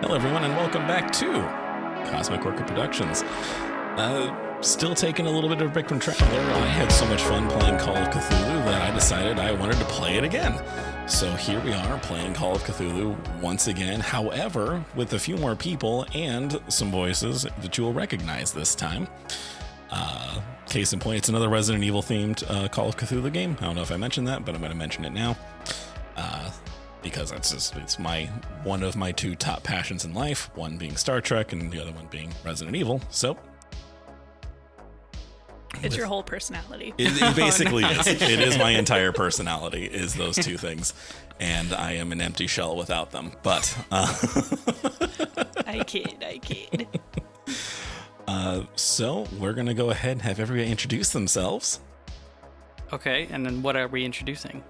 Hello, everyone, and welcome back to Cosmic Orca Productions. Still taking a little bit of a break from Traveler. I had so much fun playing Call of Cthulhu that I decided I wanted to play it again. So here we are playing Call of Cthulhu once again, however, with a few more people and some voices that you will recognize this time. Case in point, it's another Resident Evil themed Call of Cthulhu game. I don't know if I mentioned that, but I'm going to mention it now. Because it's one of my two top passions in life, one being Star Trek and the other one being Resident Evil. So it's your whole personality. It basically is. It is my entire personality, is those two things. And I am an empty shell without them. But I kid. So we're going to go ahead and have everybody introduce themselves. Okay, and then what are we introducing?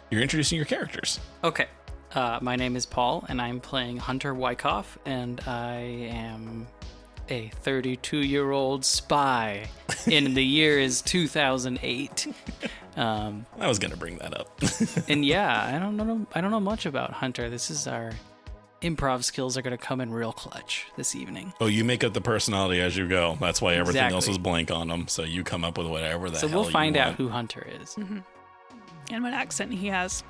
You're introducing your characters. Okay. My name is Paul, and I'm playing Hunter Whycoff, and I am a 32-year-old spy. And the year is 2008. I was going to bring that up. And yeah, I don't know much about Hunter. This is our improv skills are going to come in real clutch this evening. Oh, you make up the personality as you go. That's why everything else is blank on them. So you come up with whatever the hell you want. So we'll find out who Hunter is. Mm-hmm. And what accent he has.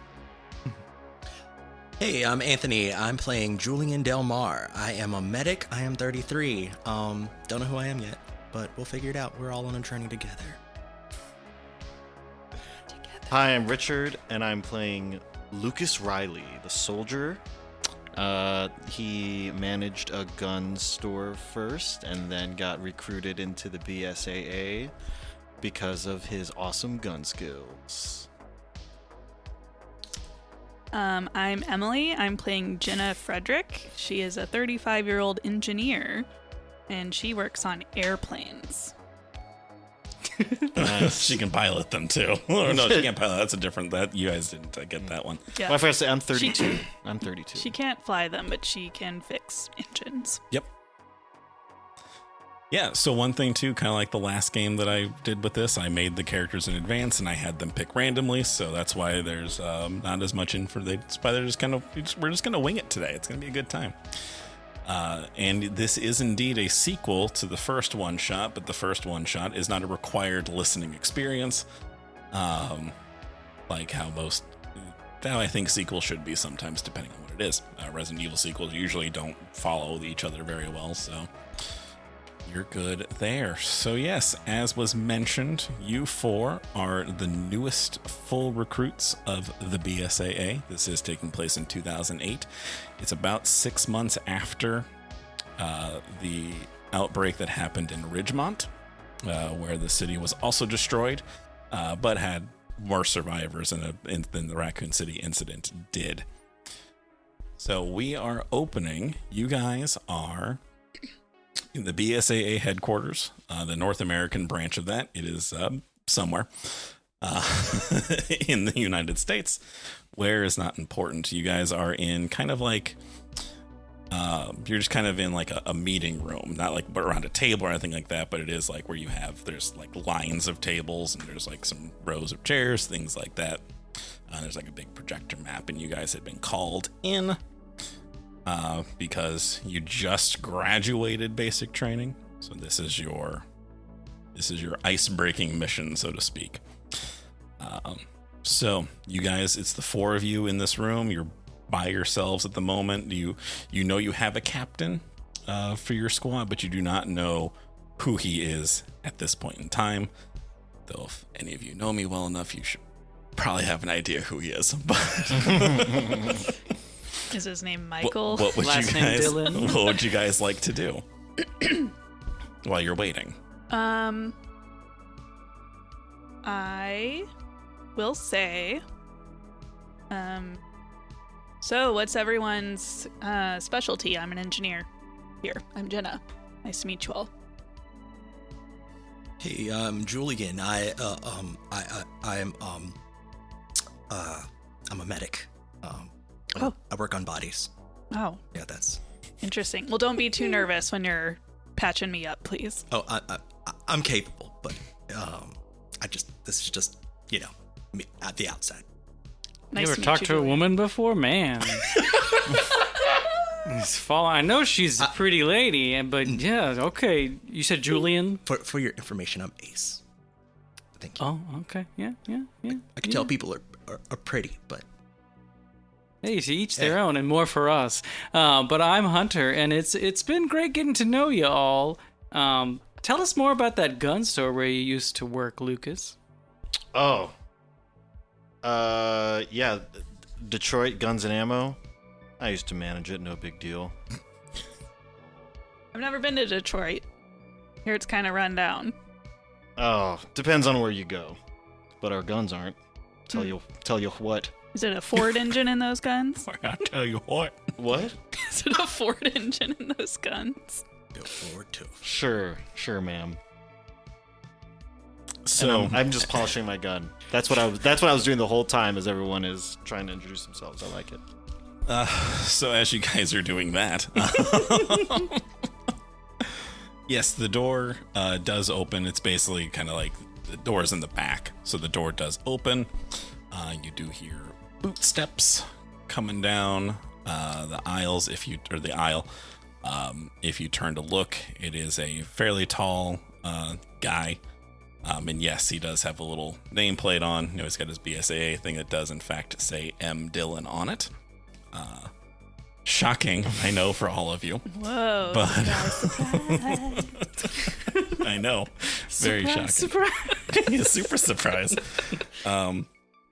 Hey, I'm Anthony. I'm playing Julian Delmar. I am a medic. I am 33. Don't know who I am yet, but we'll figure it out. We're all on a journey together. Hi, I'm Richard, and I'm playing Lucas Riley, the soldier. He managed a gun store first and then got recruited into the BSAA because of his awesome gun skills. I'm Emily. I'm playing Jenna Frederick. She is a 35-year-old engineer, and she works on airplanes. She can pilot them too. Oh, no, she can't pilot. That's a different. That you guys didn't get that one. Yeah. Well, I forgot to say I'm 32. I'm 32. She can't fly them, but she can fix engines. Yep. Yeah, so one thing too, kind of like the last game that I did with this, I made the characters in advance and I had them pick randomly, so that's why there's not as much info. That's why we're just gonna wing it today. It's gonna be a good time. And this is indeed a sequel to the first one shot, but the first one shot is not a required listening experience, like how I think sequels should be sometimes, depending on what it is. Resident Evil sequels usually don't follow each other very well, so you're good there. So yes, as was mentioned, you four are the newest full recruits of the BSAA. This is taking place in 2008. It's about 6 months after the outbreak that happened in Ridgemont, where the city was also destroyed, but had more survivors than the Raccoon City incident did. So we are opening. You guys are in the BSAA headquarters, the North American branch of that. It is somewhere in the United States. Where is not important. You guys are in kind of like, you're just kind of in like a meeting room, not like around a table or anything like that, but it is like where there's like lines of tables and there's like some rows of chairs, things like that. There's like a big projector map, and you guys had been called in because you just graduated basic training. So this is your ice-breaking mission, so to speak. So you guys, it's the four of you in this room. You're by yourselves at the moment. You know you have a captain for your squad, but you do not know who he is at this point in time. Though if any of you know me well enough, you should probably have an idea who he is. Is his name Michael? What would Last you name guys? Dylan. What would you guys like to do while you're waiting? I will say, so what's everyone's specialty? I'm an engineer. Here, I'm Jenna. Nice to meet you all. Hey, I'm Julian. I'm a medic. I work on bodies. Oh, Yeah, that's. interesting. Well, don't be too nervous when you're patching me up, please. Oh, I'm capable, but this is just me at the outside. Nice you ever to meet talked you, to a Julian. woman before? Man. I know she's a pretty lady, but yeah, okay. You said Julian? For your information, I'm Ace. Thank you. Oh, okay. Yeah. I can tell people are pretty, but Hey, to each their own, and more for us. But I'm Hunter, and it's been great getting to know you all. Tell us more about that gun store where you used to work, Lucas. Oh. Yeah, Detroit Guns and Ammo. I used to manage it, no big deal. I've never been to Detroit. Here it's kind of run down. Oh, depends on where you go. But our guns aren't. Tell you what. Is it a Ford engine in those guns? I tell you what. What? Is it a Ford engine in those guns? built forward too. Sure, ma'am. So I'm just polishing my gun. That's what I was doing the whole time as everyone is trying to introduce themselves. I like it. So as you guys are doing that, yes, the door does open. It's basically kind of like the door's in the back, so the door does open. You do hear boot steps coming down the aisles. If you turn to look, it is a fairly tall guy. And yes, he does have a little nameplate on. You know, he's got his BSAA thing that does in fact say M. Dillon on it. Shocking, I know, for all of you. Whoa. But Surprise. I know. Very shocking. Surprise. He's super surprised.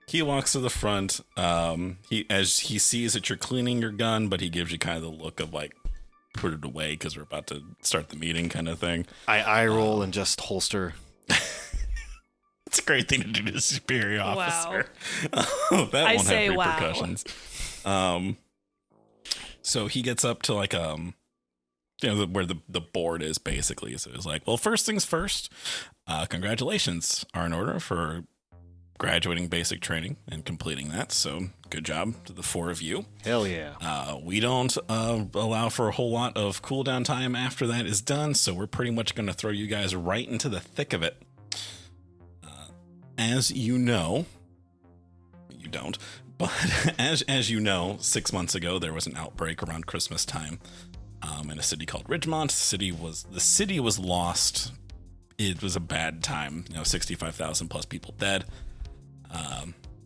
He walks to the front. As he sees that you're cleaning your gun, but he gives you kind of the look of like, put it away because we're about to start the meeting kind of thing. I eye roll and just holster. It's a great thing to do to a superior officer. Wow. That I won't say have wow. repercussions. So he gets up to like where the board is basically. So it's like, well, first things first. Congratulations are in order for graduating basic training and completing that. So good job to the four of you. Hell yeah. We don't allow for a whole lot of cooldown time after that is done, so we're pretty much going to throw you guys right into the thick of it. As you know, you don't, but as you know, 6 months ago there was an outbreak around Christmas time in a city called Ridgemont. The city was lost. It was a bad time. 65,000 plus people dead.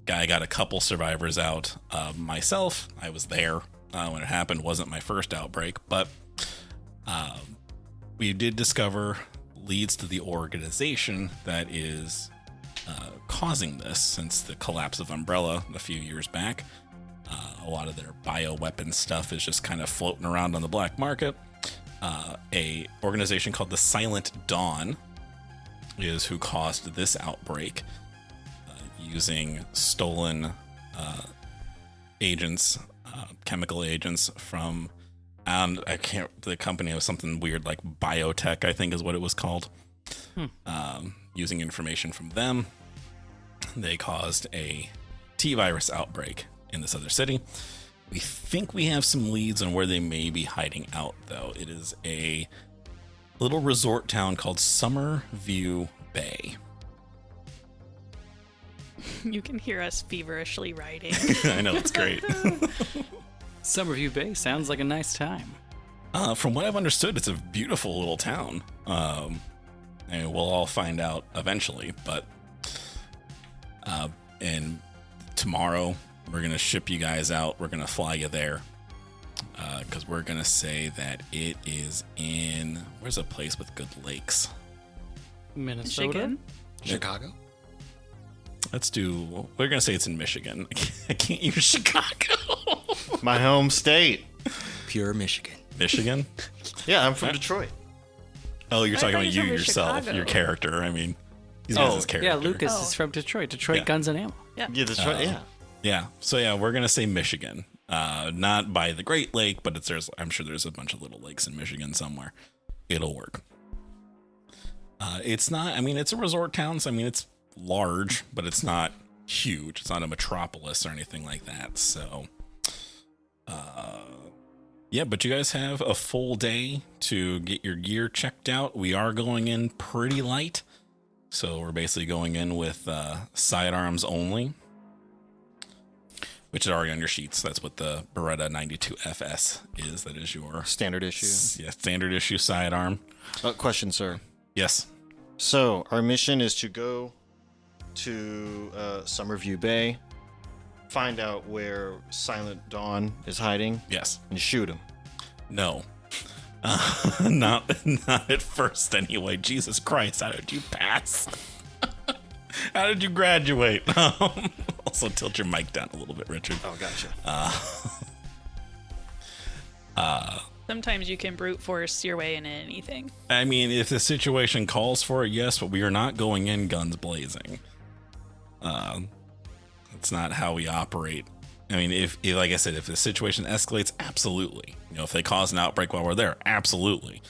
Guy got a couple survivors out. Myself, I was there when it happened. Wasn't my first outbreak, but we did discover leads to the organization that is causing this since the collapse of Umbrella a few years back. A lot of their bioweapon stuff is just kind of floating around on the black market. A organization called the Silent Dawn is who caused this outbreak. Using stolen agents, chemical agents from, the company was something weird like Biotech, I think is what it was called. Using information from them, they caused a T-virus outbreak in this other city. We think we have some leads on where they may be hiding out, though. It is a little resort town called Summerview Bay. You can hear us feverishly writing. I know, it's great. Summerview Bay sounds like a nice time. From what I've understood, it's a beautiful little town. And we'll all find out eventually, but and tomorrow we're going to ship you guys out. We're going to fly you there because we're going to say that it is in, where's a place with good lakes? Minnesota? Michigan? Chicago? We're going to say it's in Michigan. I can't use Chicago. My home state. Pure Michigan. Michigan? Yeah, I'm from Detroit. Oh, you're I talking thought about you you said yourself, Chicago. your character. I mean, he's his character. Yeah, Lucas Oh. is from Detroit. Detroit Yeah. Guns and Ammo. Yeah. Yeah, Detroit. Yeah. Yeah. So yeah, we're gonna say Michigan. Not by the Great Lake, but I'm sure there's a bunch of little lakes in Michigan somewhere. It'll work. It's not. I mean, it's a resort town. So I mean, it's large, but it's not huge. It's not a metropolis or anything like that. So, yeah. But you guys have a full day to get your gear checked out. We are going in pretty light, so we're basically going in with sidearms only. which is already on your sheets. That's what the Beretta 92 FS is. That is your Standard issue. standard issue sidearm. Question, sir. Yes. So our mission is to go to Summerview Bay, find out where Silent Dawn is hiding, Yes. and shoot him. No. Not at first anyway. Jesus Christ, how did you pass? How did you graduate? Also tilt your mic down a little bit, Richard. Oh, gotcha. Sometimes you can brute force your way into anything. I mean, if the situation calls for it, yes, but we are not going in guns blazing. It's not how we operate. I mean, if like I said, if the situation escalates, absolutely. If they cause an outbreak while we're there, absolutely.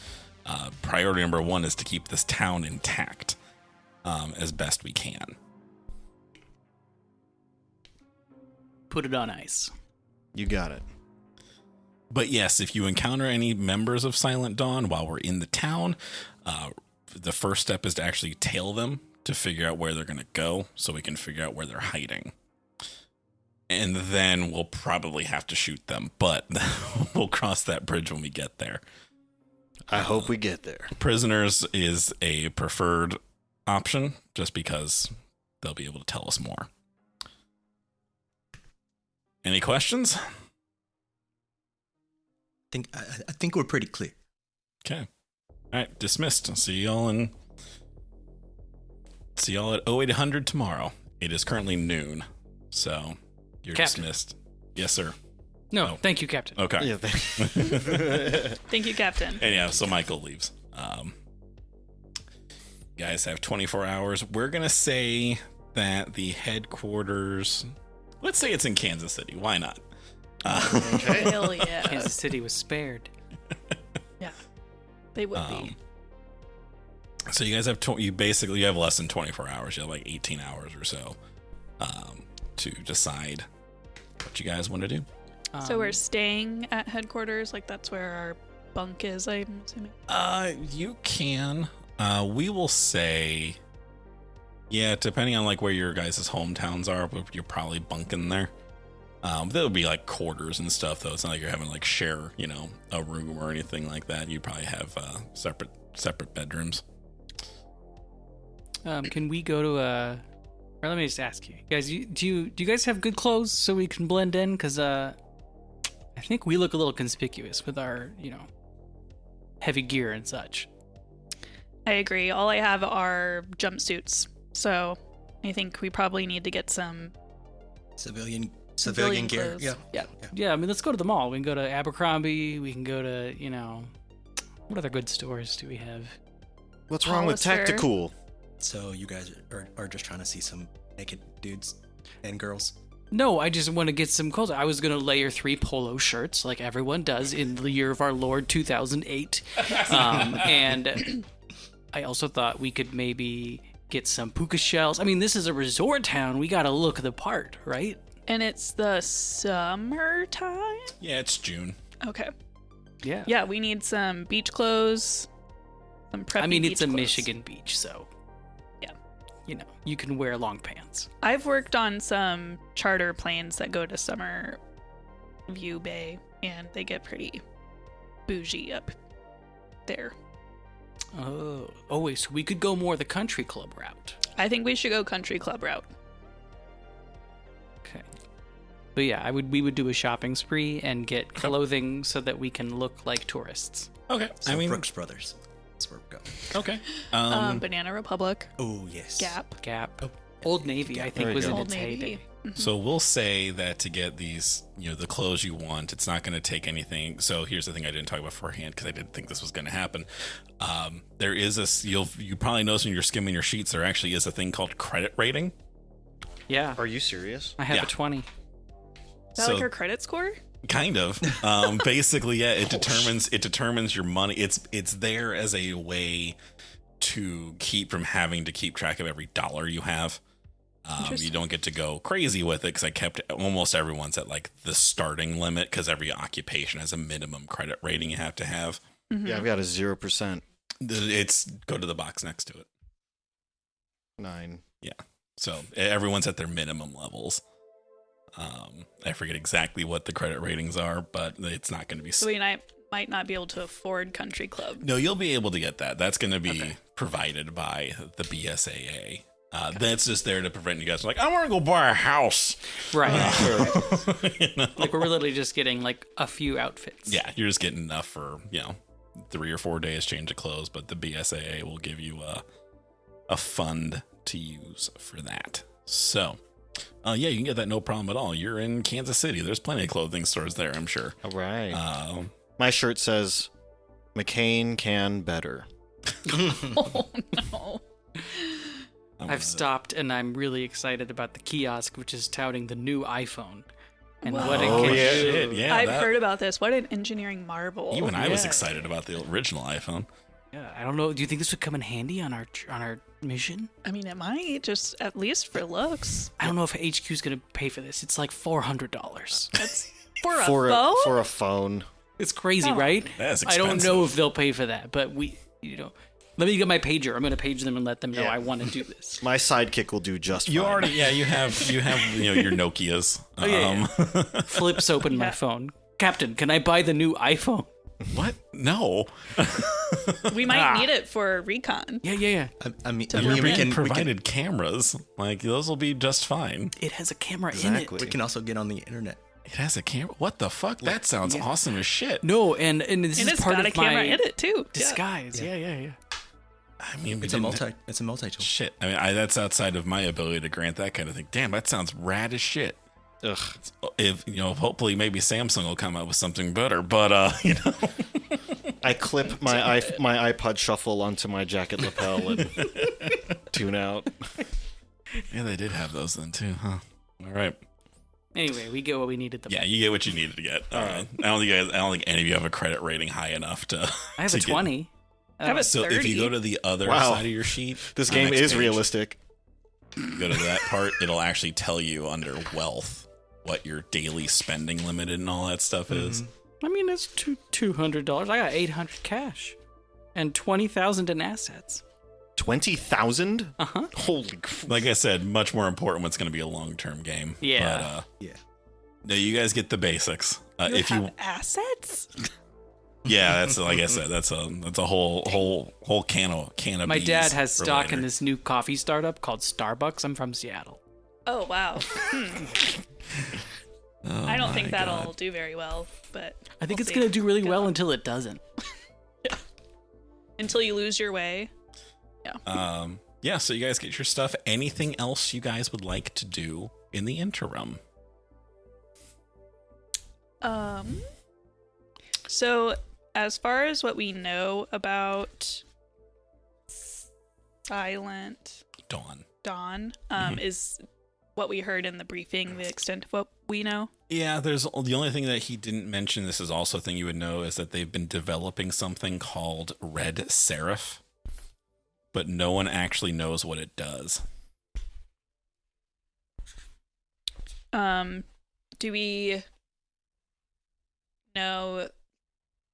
Priority number one is to keep this town intact as best we can. Put it on ice. You got it. But yes, if you encounter any members of Silent Dawn while we're in the town, the first step is to actually tail them to figure out where they're going to go so we can figure out where they're hiding. And then we'll probably have to shoot them, but we'll cross that bridge when we get there. I hope we get there. Prisoners is a preferred option just because they'll be able to tell us more. Any questions? I think we're pretty clear. Okay. All right, dismissed. See y'all at 0800 tomorrow. It is currently noon, so you're Captain. dismissed. Yes, sir. No, Oh. thank you, Captain. Okay. Yeah, Thank you, Captain. And yeah, so Michael leaves. You guys have 24 hours. We're going to say that the headquarters, let's say it's in Kansas City. Why not? Hell yeah. Kansas City was spared. Yeah. They would be. So you guys have, you have less than 24 hours. You have like 18 hours or so to decide what you guys want to do. So we're staying at headquarters, like that's where our bunk is, I'm assuming. You can. We will say, yeah, depending on like where your guys' hometowns are, you're probably bunking there. There'll be like quarters and stuff though. It's not like you're having like share, a room or anything like that. You probably have separate bedrooms. Can we go to or let me just ask you guys, do you guys have good clothes so we can blend in? Because I think we look a little conspicuous with our, heavy gear and such. I agree. All I have are jumpsuits. So I think we probably need to get some Civilian gear. clothes. Yeah. Yeah, I mean, let's go to the mall. We can go to Abercrombie. We can go to, what other good stores do we have? What's wrong with Hollister. Tactical? So you guys are just trying to see some naked dudes and girls? No, I just want to get some clothes. I was going to layer 3 polo shirts like everyone does in the year of our Lord 2008. And I also thought we could maybe get some puka shells. I mean, this is a resort town. We got to look the part, right? And it's the summertime? Yeah, it's June. Okay. Yeah. Yeah, we need some beach clothes. Some preppy I mean, beach it's a clothes. Michigan beach, so. Yeah. You can wear long pants. I've worked on some charter planes that go to Summerview Bay, and they get pretty bougie up there. Oh, wait, so we could go more the country club route. I think we should go country club route. Okay. But yeah, we would do a shopping spree and get clothing so that we can look like tourists. Okay. So Brooks Brothers. That's where we're going. Okay. Banana Republic, Oh, yes. Gap, Old Navy, I There think, you was go. in Old its Navy. heyday. So we'll say that to get these, the clothes you want, it's not going to take anything. So here's the thing I didn't talk about beforehand because I didn't think this was going to happen. There is you probably notice when you're skimming your sheets, there actually is a thing called credit rating. Yeah, Are you serious? I have Yeah. a 20. Is that like our credit score? Kind of. Basically, yeah, it determines your money. It's there as a way to keep from having to keep track of every dollar you have. You don't get to go crazy with it because I kept almost everyone's at like the starting limit because every occupation has a minimum credit rating you have to have. Yeah, I've got a 0%. It's go to the box next to it. 9. So everyone's at their minimum levels. I forget exactly what the credit ratings are, but it's not going to be. So we might not be able to afford Country Club. No, you'll be able to get that. That's going to be provided by the BSAA. That's just there to prevent you guys from like, I want to go buy a house. Right. You know? Like we're literally just getting like a few outfits. Yeah, you're just getting enough for 3 or 4 days change of clothes, but the BSAA will give you a fund to use for that. So, yeah, you can get that no problem at all. You're in Kansas City. There's plenty of clothing stores there, I'm sure. All right. My shirt says, McCain can better. Oh, no. I've stopped and I'm really excited about the kiosk, which is touting the new iPhone. And what it Oh, can yeah, do. shit, yeah. I've heard about this. What an engineering marvel. Even I was Yeah. excited about the original iPhone. Yeah, I don't know. Do you think this would come in handy on our mission? I mean, it might, just at least for looks. I don't know if HQ is going to pay for this. It's like $400. That's for a For phone? for a phone. It's crazy, Oh. right? That's I don't know expensive. if they'll pay for that, but let me get my pager. I'm going to page them and let them know Yeah. I want to do this. My sidekick will do just You fine. already, you have your Nokias. Oh, yeah. Flips open my Yeah. phone. Captain, can I buy the new iPhone? What? No. We might need it for recon. Yeah. I mean, To You're we being can- provided cameras. Like, those will be just fine. It has a camera in Exactly. it. we can also get on the internet. It has a camera? What the fuck? That sounds awesome as shit. No, and this And is it's part got a of camera my in it, too. disguise. Yeah. I mean, we It's a didn't- multi-tool. Shit. I mean, that's outside of my ability to grant that kind of thing. Damn, that sounds rad as shit. Ugh. If hopefully maybe Samsung will come out with something better, but I clip my iPod Shuffle onto my jacket lapel and tune out. yeah, they did have those then too, huh? All right. Anyway, we get what we needed. Yeah, you get what you needed to get. I don't think any of you have a credit rating high enough to. I have to a get- 20. I have a So 30. if you go to the other Wow. side of your sheet, This on game next is page, realistic. you go to that part, it'll actually tell you under wealth what your daily spending limit and all that stuff is. I mean, it's $200. I got 800 cash and 20,000 in assets. 20,000? Uh-huh. Holy crap. Like I said, much more important what's going to be a long-term game. Yeah. But, Yeah. no, you guys get the basics. You If have you, assets? yeah, that's like I said, that's a whole can of My bees dad has for stock later. in this new coffee startup called Starbucks. I'm from Seattle. Oh, wow. Oh I don't my think that'll God. do very well, but I think we'll it's see. going to do really Go well on. until it doesn't. Until you lose your way. Yeah, so you guys get your stuff. Anything else you guys would like to do in the interim? So as far as what we know about Silent Dawn. Dawn, is what we heard in the briefing the extent of what we know? Yeah, there's the only thing that he didn't mention. This is also a thing you would know is that they've been developing something called Red Seraph, but no one actually knows what it does. Do we know,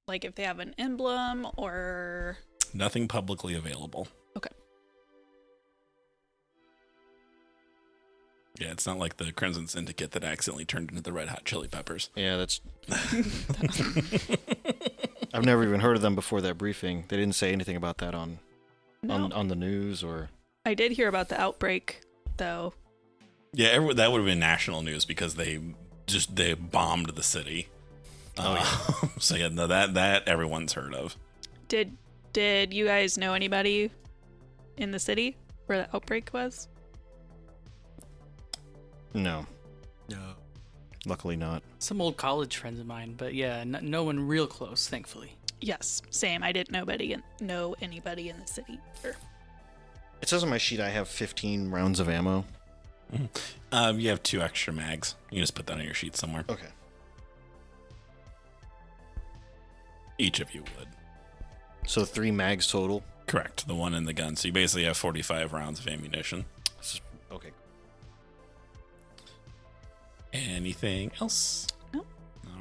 like, if they have an emblem or... Nothing publicly available. Okay. Yeah, it's not like the Crimson Syndicate that accidentally turned into the Red Hot Chili Peppers. Yeah, that's. I've never even heard of them before that briefing. They didn't say anything about that on the news or. I did hear about the outbreak, though. Yeah, that would have been national news because they bombed the city. So yeah, no, that everyone's heard of. Did you guys know anybody in the city where the outbreak was? No, No. luckily not. Some old college friends of mine, but yeah, no one real close, thankfully. Yes, same. I didn't know anybody in the city. It says on my sheet I have 15 rounds of ammo. You have 2 extra mags. You can just put that on your sheet somewhere. Okay. Each of you would. So 3 mags total. Correct. The one in the gun. So you basically have 45 rounds of ammunition. Okay. Anything else? No. All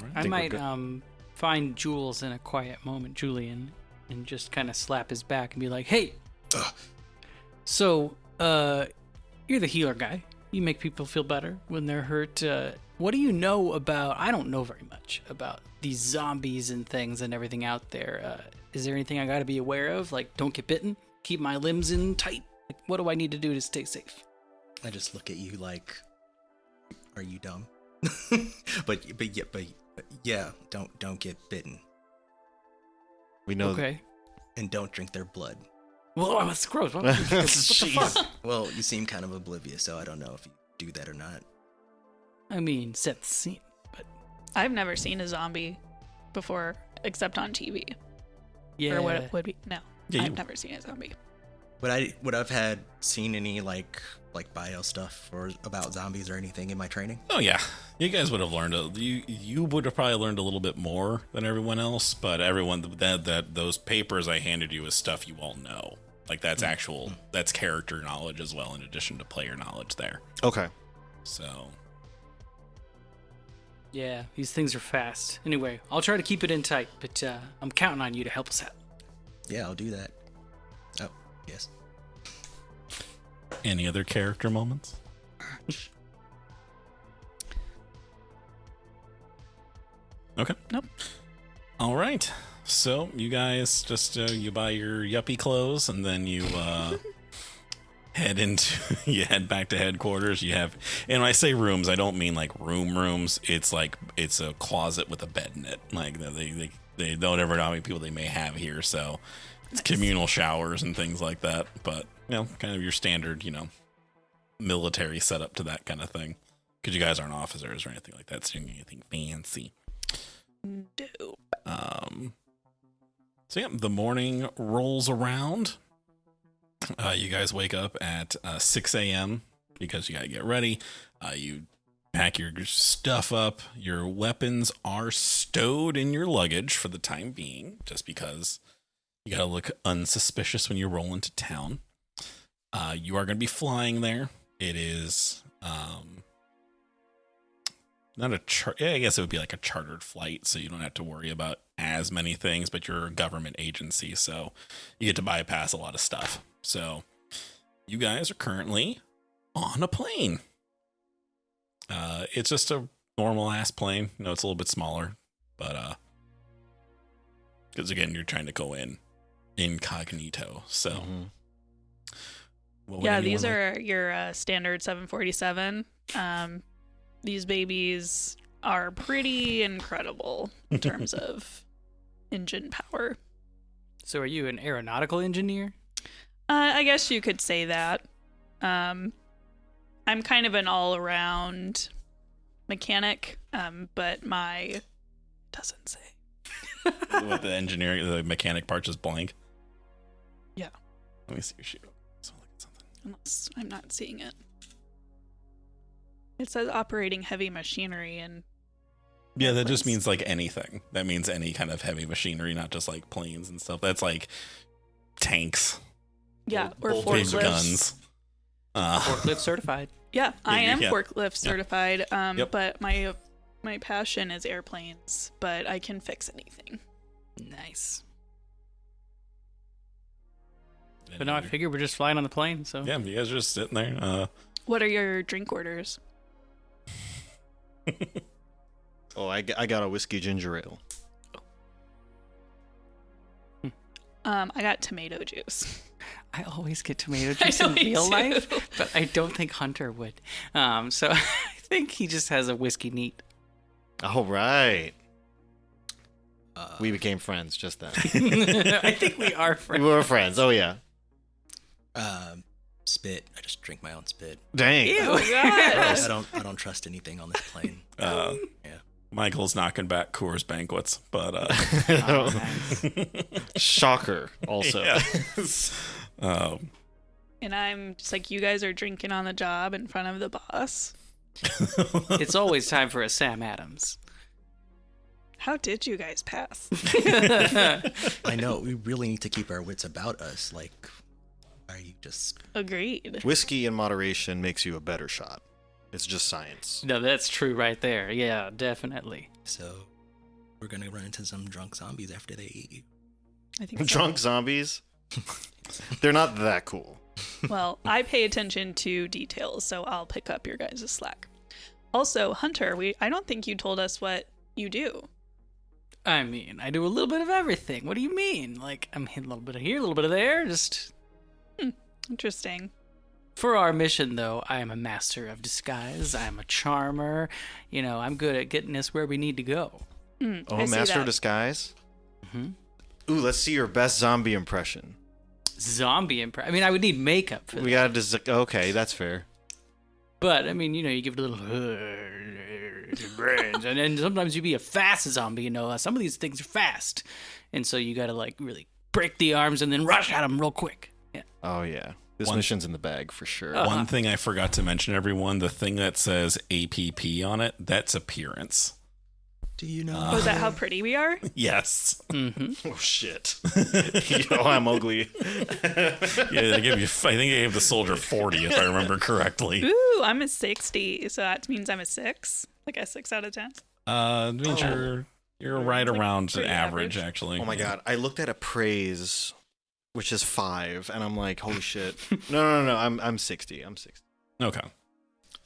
right. I think we're might good. find Jules in a quiet moment, Julian, and just kind of slap his back and be like, "Hey, so you're the healer guy. You make people feel better when they're hurt. What do you know about... I don't know very much about these zombies and things and everything out there. Is there anything I gotta be aware of? Like, don't get bitten? Keep my limbs in tight? Like, what do I need to do to stay safe? I just look at you like, are you dumb? but yeah, don't get bitten. We know. Okay. And don't drink their blood. Well, that's gross. What the fuck? Well, you seem kind of oblivious, so I don't know if you do that or not. I mean, set the scene, but... I've never seen a zombie before, except on TV. Yeah. Or what it would be. No, Yeah, I've never seen a zombie. Would I've seen any like bio stuff or about zombies or anything in my training? Oh yeah, you guys would have learned. You would have probably learned a little bit more than everyone else. But everyone that those papers I handed you is stuff you all know. Like that's that's character knowledge as well, in addition to player knowledge there. Okay. So. Yeah, these things are fast. Anyway, I'll try to keep it in tight, but I'm counting on you to help us out. Yeah, I'll do that. Oh, yes. Any other character moments? Okay. Nope. All right. So you guys just you buy your yuppie clothes and then you head back to headquarters. You have, and when I say rooms, I don't mean like rooms. It's like it's a closet with a bed in it. Like they don't ever know how many people they may have here, so it's communal showers and things like that. But kind of your standard, military setup to that kind of thing. Because you guys aren't officers or anything like that, so you don't get anything fancy. Dope. So the morning rolls around. You guys wake up at 6 a.m. because you gotta get ready. You pack your stuff up. Your weapons are stowed in your luggage for the time being, just because you gotta look unsuspicious when you roll into town. You are gonna be flying there. It is not a I guess it would be like a chartered flight, so you don't have to worry about as many things, but you're a government agency, so you get to bypass a lot of stuff. So you guys are currently on a plane. It's just a normal ass plane. It's a little bit smaller, but because again, you're trying to go in incognito. So Yeah, these are your standard 747. These babies are pretty incredible in terms of engine power. So are you an aeronautical engineer? I guess you could say that. I'm kind of an all-around mechanic, but my... doesn't say. What, the mechanic part is blank? Yeah. Let me see your sheet. So look at something. Unless I'm not seeing it. It says operating heavy machinery and... Yeah, that just means like anything. That means any kind of heavy machinery, not just like planes and stuff. That's like tanks. Yeah, or big forklifts. guns. Forklift certified. Yeah, I am yeah. forklift certified. Yep. But my passion is airplanes, but I can fix anything. Nice. But no, I figure we're just flying on the plane, so... Yeah, you guys are just sitting there. What are your drink orders? Oh, I got a whiskey ginger ale. I got tomato juice. I always get tomato juice in real life, but I don't think Hunter would. So I think he just has a whiskey neat. All right. We became friends just then. I think we are friends. We were friends. Oh, yeah. Spit. I just drink my own spit. Dang. Ew. I don't trust anything on this plane. Yeah. Michael's knocking back Coors banquets, but Shocker, also. And I'm just like, you guys are drinking on the job in front of the boss. It's always time for a Sam Adams. How did you guys pass? I know. We really need to keep our wits about us. Like, are you just... Agreed. Whiskey in moderation makes you a better shot. It's just science. No, that's true right there. Yeah, definitely. So, we're gonna run into some drunk zombies after they eat you. I think so. Drunk zombies? They're not that cool. Well, I pay attention to details, so I'll pick up your guys' slack. Also, Hunter, I don't think you told us what you do. I mean, I do a little bit of everything. What do you mean? Like, I'm hitting a little bit of here, a little bit of there, just... Interesting. For our mission, though, I am a master of disguise. I'm a charmer. You know, I'm good at getting us where we need to go. I see Master of that. Disguise? Mm-hmm. Ooh, let's see your best zombie impression. I mean, I would need makeup for We that. gotta okay, that's fair. But, I mean, you know, you give it a little... brains, and then sometimes you be a fast zombie, you know. Some of these things are fast. And so you gotta, like, really break the arms and then rush at them real quick. Yeah. Oh yeah. This mission's in the bag for sure. One thing I forgot to mention, everyone, the thing that says APP on it, that's appearance. Do you know? Oh, is that how pretty we are? Yes. Mm-hmm. Oh shit. Yo, I'm ugly. Yeah, I think I gave the soldier 40, if I remember correctly. Ooh, I'm a 60, so that means I'm a 6. Like a 6 out of 10. It means you're right Like around pretty average, average. actually. Oh my god, I looked at appraise, which is 5, and I'm like, holy shit. No, I'm 60. I'm 60. Okay.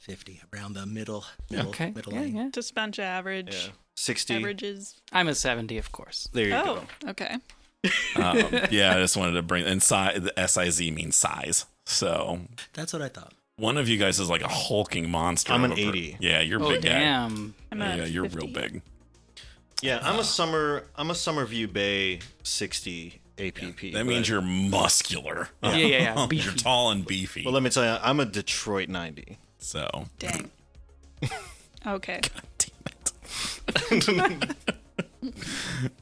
50, around the middle Okay. middle Yeah, lane. yeah. Just a bunch of average. Yeah. 60. Averages. I'm a 70, of course. There you Oh, go. okay. Yeah, I just wanted to bring, and the SIZ means size. So That's what I thought. one of you guys is like a hulking monster. I'm of an a 80. Yeah, you're a Oh, big guy. damn. I'm Yeah, a you're 50. real big. Yeah, I'm a Summerview Bay 60 APP. That means you're muscular. Yeah. You're Beefy. tall and beefy. Well, let me tell you, I'm a Detroit 90. So, Dang. Okay. damn it.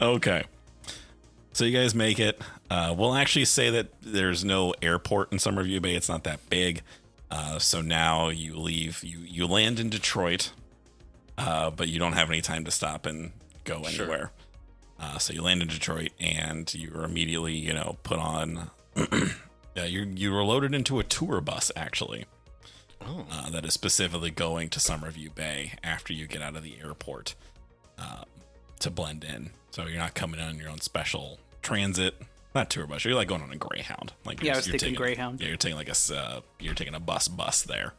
Okay. So you guys make it. We'll actually say that there's no airport in Summerview Bay. It's not that big. So now you leave. You land in Detroit, but you don't have any time to stop and go anywhere. So you land in Detroit, and you're immediately, put on. You were loaded into a tour bus, actually. That is specifically going to Summerview Bay after you get out of the airport to blend in. So you're not coming on your own special transit, not tour bus. You're like going on a Greyhound. Like Yeah, I was you're thinking taking, Greyhound. Yeah, you're taking you're taking a bus there.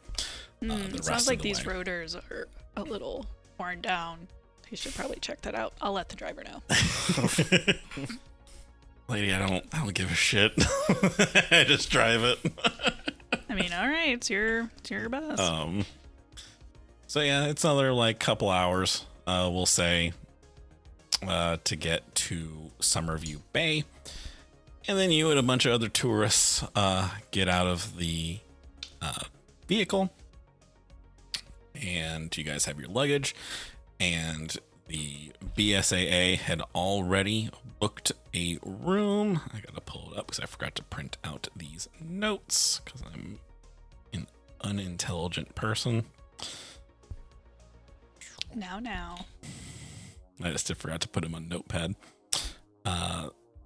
The rest Sounds of like the these way. rotors are a little worn down. You should probably check that out. I'll let the driver know. Lady, I don't give a shit. I just drive it. I mean, all right, it's your bus. So yeah, it's another like couple hours, we'll say, to get to Summerview Bay, and then you and a bunch of other tourists get out of the vehicle, and you guys have your luggage, and the BSAA had already booked a room. I gotta pull it up because I forgot to print out these notes because I'm an unintelligent person. Now. I just forgot to put them on Notepad.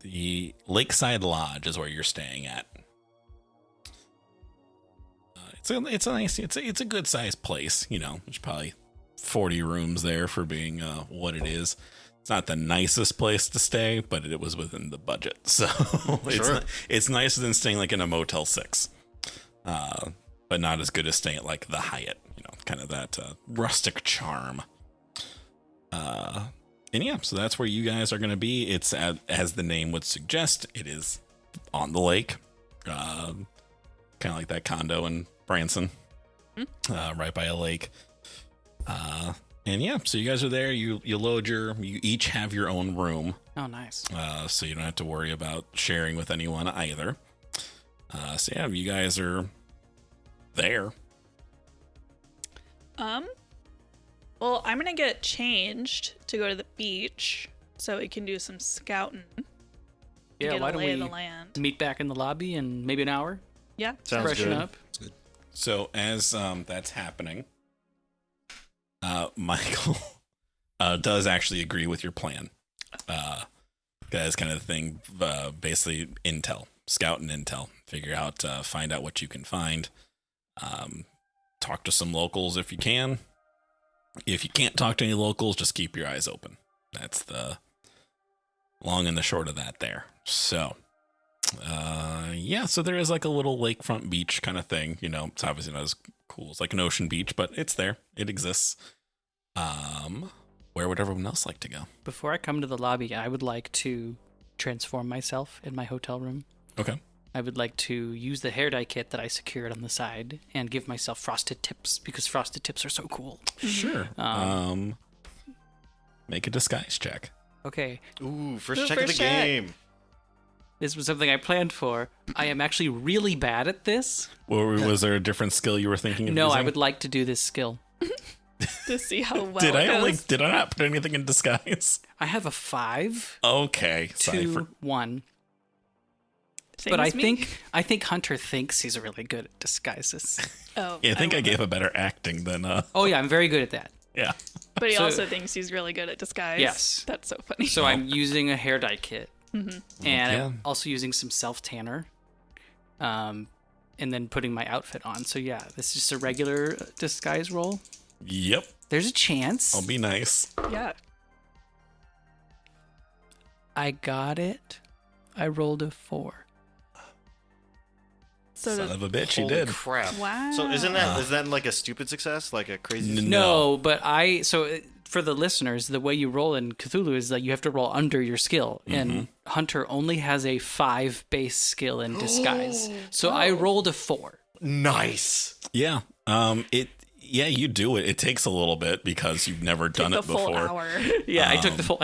The Lakeside Lodge is where you're staying at. It's a good sized place. There's probably 40 rooms there for being what it is. It's not the nicest place to stay, but it was within the budget, so it's nicer than staying like in a Motel 6, but not as good as staying at like the Hyatt. Kind of that rustic charm. And yeah, so that's where you guys are going to be. It's as the name would suggest, it is on the lake, kind of like that condo in Branson, right by a lake. And yeah, so you guys are there. You load you each have your own room. Oh, nice. So you don't have to worry about sharing with anyone either. So yeah, you guys are there. Well, I'm gonna get changed to go to the beach so we can do some scouting. Yeah, get why a don't lay of we the land? meet back in the lobby in maybe an hour? Yeah. Sounds Freshen good. up. So as that's happening, Michael does actually agree with your plan. That's kind of the thing, basically intel, scout and intel, figure out, find out what you can find. Talk to some locals if you can. If you can't talk to any locals, just keep your eyes open. That's the long and the short of that there. So, Yeah, so there is like a little lakefront beach kind of thing. You know, it's obviously not as cool as like an ocean beach, but it's there. It exists. Where would everyone else like to go? Before I come to the lobby, I would like to transform myself in my hotel room. Okay. I would like to use the hair dye kit that I secured on the side and give myself frosted tips because frosted tips are so cool. Sure. Make a disguise check. Okay. Ooh, first check of first the check. game. This was something I planned for. I am actually really bad at this. Was there a different skill you were thinking of No, using? I would like to do this skill. To see how well Did it I goes. did I not put anything in disguise? I have a 5, Okay. 2, 1. Same But as me. I think Hunter thinks he's really good at disguises. Oh, Yeah, I think I love gave it. a better acting than Oh yeah, I'm very good at that. yeah. But he So- also thinks he's really good at disguise. Yes. That's so funny. So I'm using a hair dye kit, and Yeah. I'm also using some self tanner, and then putting my outfit on. So yeah, this is just a regular disguise roll. Yep. There's a chance. I'll be nice. Yeah. I got it. I rolled a 4. So Son of a bitch, you Holy did. crap. Wow. So is that like a stupid success? Like a crazy No, but for the listeners, the way you roll in Cthulhu is that you have to roll under your skill, and Hunter only has a 5 base skill in disguise. So I rolled a 4. Nice. Yeah. Yeah, you do it. It takes a little bit because you've never done the it full before. hour. Yeah, I took the full.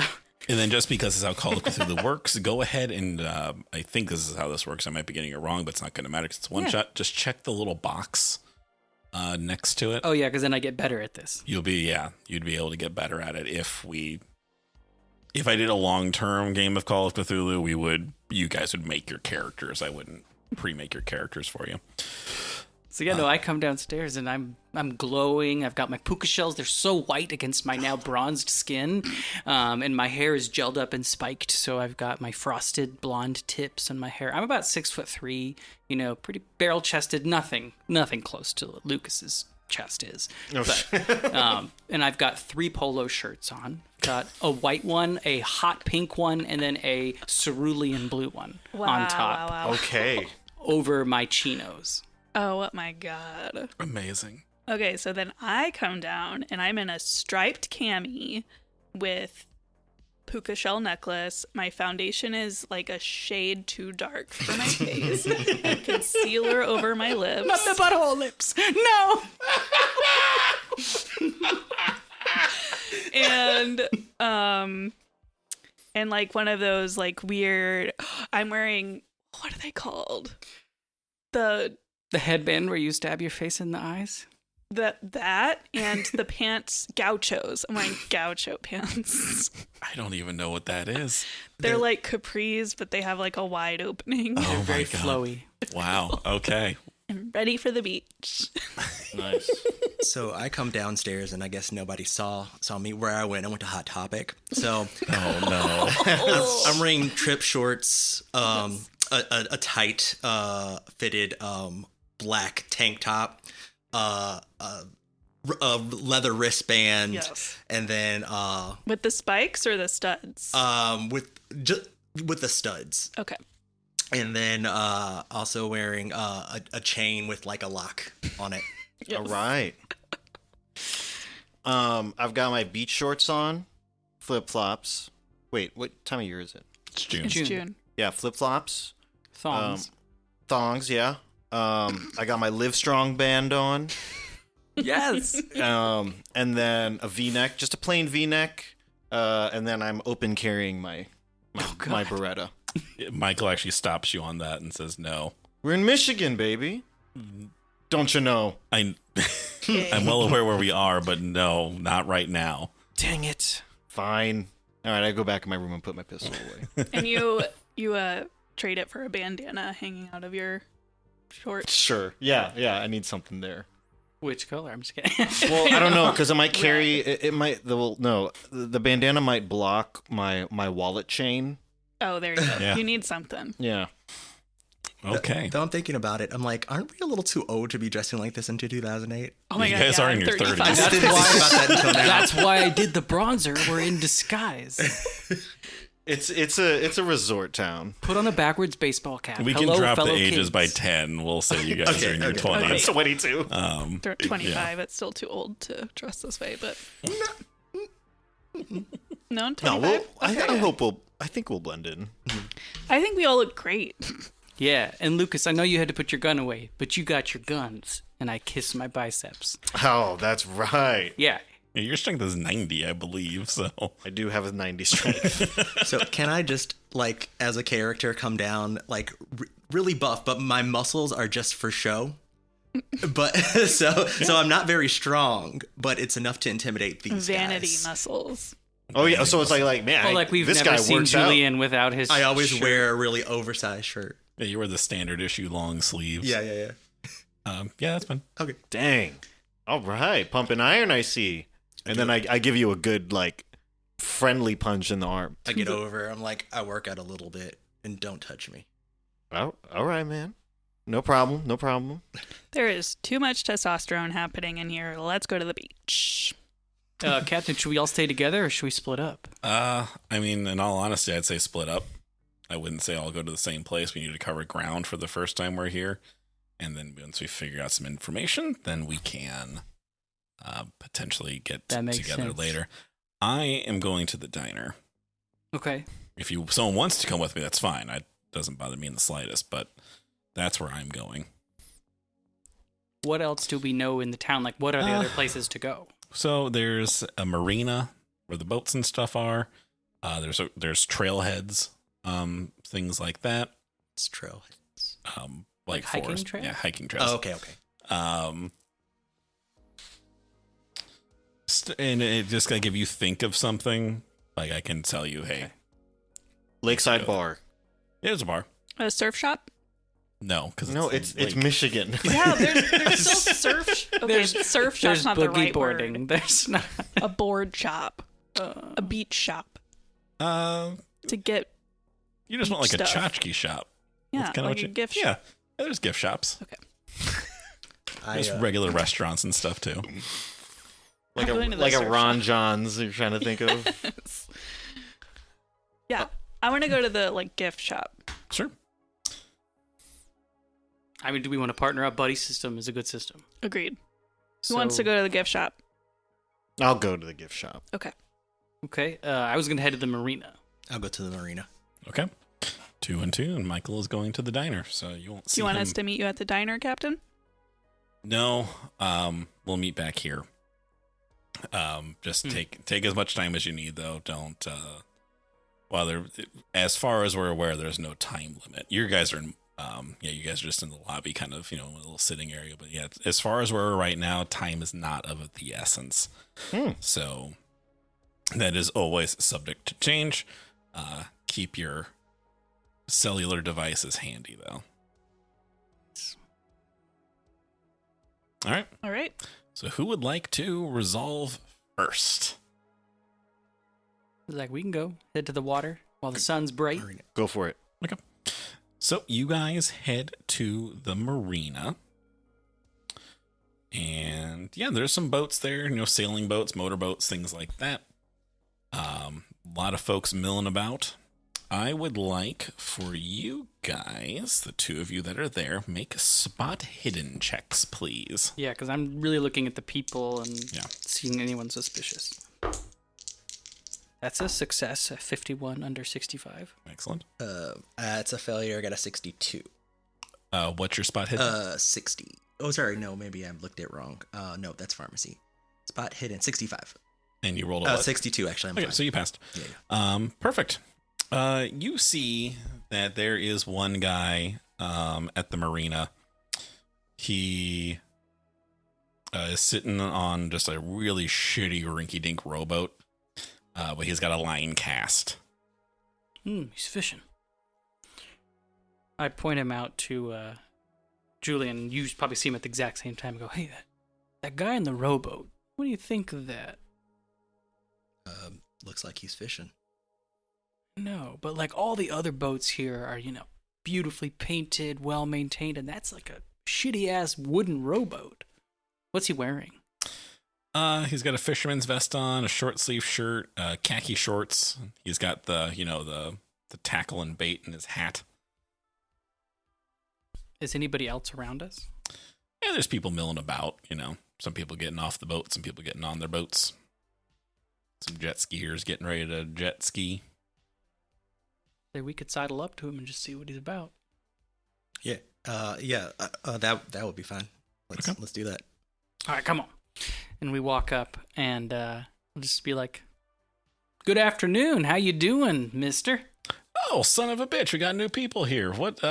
And then just because this is how Call of Cthulhu works, go ahead and I think this is how this works. I might be getting it wrong, but it's not going to matter because it's one shot. Just check the little box next to it. Oh yeah, because then I get better at this. You'd be able to get better at it if I did a long-term game of Call of Cthulhu, you guys would make your characters. I wouldn't pre-make your characters for you. So yeah, no, I come downstairs and I'm glowing. I've got my puka shells. They're so white against my now bronzed skin, and my hair is gelled up and spiked. So I've got my frosted blonde tips on my hair. I'm about 6'3", pretty barrel-chested. Nothing close to what Lucas's chest is. And I've got 3 polo shirts on. Got a white one, a hot pink one, and then a cerulean blue one on top Wow. Okay. over my chinos. Oh my god. Amazing. Okay, so then I come down and I'm in a striped cami with puka shell necklace. My foundation is like a shade too dark for my face. And concealer over my lips. Not the butthole lips. No. And like one of those like weird I'm wearing, what are they called? The headband where you stab your face in the eyes? that and the pants gauchos. I'm wearing gaucho pants. I don't even know what that is. They're like capris, but they have like a wide opening. Oh They're my very God. flowy. Wow. Okay. I'm ready for the beach. Nice. So I come downstairs, and I guess nobody saw me where I went. I went to Hot Topic. So Oh no. I'm wearing trip shorts, a tight fitted black tank top, a leather wristband, Yes. and then With the spikes or the studs? with the studs, Okay. and then also wearing a chain with like a lock on it. All right. I've got my beach shorts on, flip-flops. Wait, what time of year is it? It's June. It's June. Yeah, flip-flops. Thongs. Thongs, yeah. I got my Live Strong band on. Yes. And then a V-neck, just a plain V-neck. And then I'm open carrying my Beretta. Michael actually stops you on that and says no. We're in Michigan, baby. Don't you know? I'm well aware where we are, but no, not right now. Dang it. Fine. All right, I go back in my room and put my pistol away. And you trade it for a bandana hanging out of your shorts. Sure. Yeah, I need something there. Which color? I'm just kidding. Well, I don't know because I might carry it. Might the bandana might block my wallet chain. Oh, there you go. Yeah. You need something. Yeah. Okay. Though I'm thinking about it, I'm like, aren't we a little too old to be dressing like this in 2008? Oh my You god, guys yeah, are in I'm your 35. 30s. I didn't think about that until now. That's why I did the bronzer. We're in disguise. It's a resort town. Put on a backwards baseball cap. We Hello, can drop the fellow ages kids. by 10. We'll say you guys are in your 20s. 22. 25. It's still too old to dress this way, but no, 25. No, Okay. I think we'll blend in. I think we all look great. Yeah, and Lucas, I know you had to put your gun away, but you got your guns, and I kissed my biceps. Oh, that's right. Yeah. Yeah, your strength is 90, I believe, so. I do have a 90 strength. So can I just, like, as a character, come down, like, really buff, but my muscles are just for show? But so I'm not very strong, but it's enough to intimidate these Vanity guys. muscles. Oh yeah, so it's like man, Well, like we've this never guy seen works Julian without his I always shirt. wear a really oversized shirt. Yeah, you wear the standard issue long sleeves. Yeah. Yeah, that's fine. Okay. out. Dang. All right, pumping iron. I see. And then I give you a good like friendly punch in the arm. I get over. I'm like, I work out a little bit, and don't touch me. Oh, all right, man. No problem. No problem. There is too much testosterone happening in here. Let's go to the beach. Captain, should we all stay together or should we split up? I mean, in all honesty, I'd say split up. I wouldn't say all go to the same place. We need to cover ground for the first time we're here. And then once we figure out some information, then we can potentially get That makes together sense. later. I am going to the diner. Okay. If someone wants to come with me, that's fine. It doesn't bother me in the slightest, but that's where I'm going. What else do we know in the town? Like, what are the other places to go? So there's a marina where the boats and stuff are. There's trailheads, things like that. It's trailheads. Like hiking forest, trails? yeah, hiking trails. Oh, okay. And it just gotta give you think of something. Like I can tell you, hey, Lakeside bar. there's a bar. A surf shop? No, because No, it's Michigan. Yeah, there's still surf. Okay, surf shop's There's not the boogie right boarding. word. There's not. A board shop, a beach shop to get. you just want like beach a stuff. tchotchke shop. Yeah, That's kinda like what a gift shop. Yeah, there's gift shops. Okay. There's regular restaurants and stuff too. like I'm going to the a surf Ron shop. John's you're trying to think of. Yeah, I want to go to the gift shop. Sure. I mean, do we want to partner up? Buddy system is a good system. Agreed. Who wants to go to the gift shop? I'll go to the gift shop. Okay. Okay. I was going to head to the marina. I'll go to the marina. Okay. 2 and 2, and Michael is going to the diner, so you won't see Do you want him. us to meet you at the diner, Captain? No, we'll meet back here. Just take as much time as you need, though. Don't. As far as we're aware, there's no time limit. You guys are in. You guys are just in the lobby, kind of, in a little sitting area. But yeah, as far as we're right now, time is not of the essence. So that is always subject to change. Keep your cellular devices handy, though. All right. All right. So who would like to resolve first? It's like, we can go head to the water while the sun's bright. Marina. Go for it. Okay. So you guys head to the marina. And yeah, there's some boats there, sailing boats, motorboats, things like that. A lot of folks milling about. I would like for you guys, the two of you that are there, make spot hidden checks, please. Yeah, because I'm really looking at the people and Yeah. seeing anyone suspicious. That's a success, a 51 under 65. Excellent. It's a failure. I got a 62. What's your spot hidden? 60. Oh, sorry. No, maybe I looked it wrong. No, that's pharmacy. Spot hidden. 65. And you rolled a what? 62, actually. I'm Okay, fine. so you passed. Yeah. Perfect. You see that there is one guy at the marina. He is sitting on just a really shitty rinky-dink rowboat, but he's got a line cast. He's fishing. I point him out to Julian. You probably see him at the exact same time and go, hey, that guy in the rowboat, what do you think of that? Looks like he's fishing. No, but like all the other boats here are, beautifully painted, well maintained, and that's like a shitty ass wooden rowboat. What's he wearing? He's got a fisherman's vest on, a short sleeve shirt, khaki shorts. He's got the tackle and bait in his hat. Is anybody else around us? Yeah, there's people milling about, Some people getting off the boat, some people getting on their boats. Some jet skiers getting ready to jet ski. Say we could sidle up to him and just see what he's about. Yeah. That would be fine. Let's do that. All right, come on. And we walk up, and we'll just be like, "Good afternoon. How you doing, mister?" Oh, son of a bitch! We got new people here. What?